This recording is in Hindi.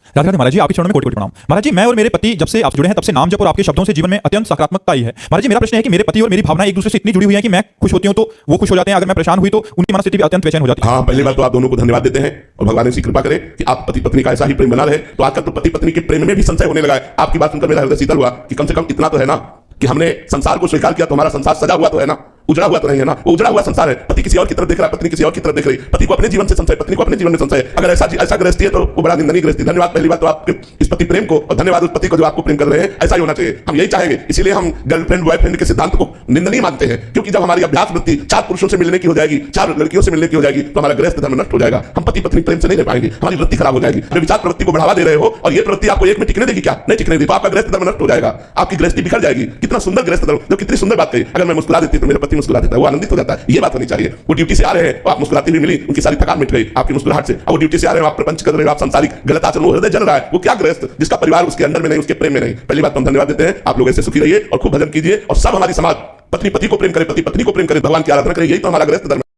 राधे राधे महाराज जी, आपके चरणों में कोटि कोटि प्रणाम। महाराज जी, मैं और मेरे पति जब से आपसे जुड़े हैं तब से नाम जप और आपके शब्दों से जीवन में अत्यंत सकारात्मकता आई है। महाराज जी, मेरा प्रश्न है कि मेरे पति और मेरी भावना एक दूसरे से इतनी जुड़ी हुई है कि मैं खुश होती हूँ तो वो खुश हो जाते हैं, अगर मैं परेशान हुई तो उनकी मनस्थिति भी अत्यंत बेचैन हो जाती है। हाँ, पहली बात तो आप दोनों को धन्यवाद देते हैं और भगवान ऐसी कृपा करे कि आप पति पत्नी का ऐसा ही प्रेम बना रहे। तो आजकल तो पति पत्नी के प्रेम में भी संशय होने लगा है। आपकी बात सुनकर मेरा हृदय शीतल हुआ कि कम से कम इतना तो है ना कि हमने संसार को स्वीकार किया तो हमारा संसार सजा हुआ तो है ना, उजड़ा हुआ तो नहीं है ना। वो उजड़ा हुआ संसार है, पति किसी और की तरफ देख रहा है, पत्नी किसी और की तरफ देख रही, पति को अपने जीवन से संशय, पत्नी को अपने जीवन में संशय। अगर ऐसा गृहस्थी है तो वो बड़ा निंदनीय गृहस्थी। धन्यवाद पहली बात तो आपके इस पति प्रेम को, और धन्यवाद उस पति को जो आपको प्रेम कर रहे हैं। ऐसा ही होना चाहिए, हम यही चाहेंगे। इसीलिए हम गर्लफ्रेंड बॉयफ्रेंड के सिद्धांत को निंदनीय मानते हैं, क्योंकि जब हमारी अभ्यास वृत्ति 4 पुरुषों से मिलने की हो जाएगी, 4 लड़कियों से मिलने की हो जाएगी, तो हमारा गृहस्थ धर्म नष्ट हो जाएगा। हम पति पत्नी प्रेम से नहीं रह पाएंगे, हमारी वृत्ति खराब हो जाएगी। विचार प्रवृत्ति को बढ़ावा दे रहे हो और ये प्रवृत्ति आपको एक में टिकने देगी क्या? नहीं टिकने देगी, तो आपका गृहस्थ धर्म नष्ट हो जाएगा, आपकी गृहस्थी बिखर जाएगी। कितना सुंदर गृहस्थ धर्म, जो कितनी सुंदर बात कही। अगर मैं मुस्कुरा देती तो मेरा पति मुस्कुरा देता है, वो आनंदित हो जाता है। ये बात होनी चाहिए। वो ड्यूटी से आ रहे हैं, आप मुस्कुराती हुई मिली, उनकी सारी थकान मिट गई आपकी मुस्कुराहट से। अब वो ड्यूटी से आ रहे हैं, आप प्रपंच कर रहे हो, आप संसारिक गलत आचरण, हृदय जल रहा है। वो क्या गृहस्थ जिसका परिवार उसके अंदर में नहीं, उसके प्रेम में नहीं। पहली बात तो हम धन्यवाद देते हैं। आप लोग ऐसे सुखी रहिए और खूब भजन कीजिए, और सब हमारी समाज पत्नी पति को प्रेम करे, पति पत्नी को प्रेम करे, भगवान की आराधना करे। यही तो हमारा गृहस्थ धर्म है।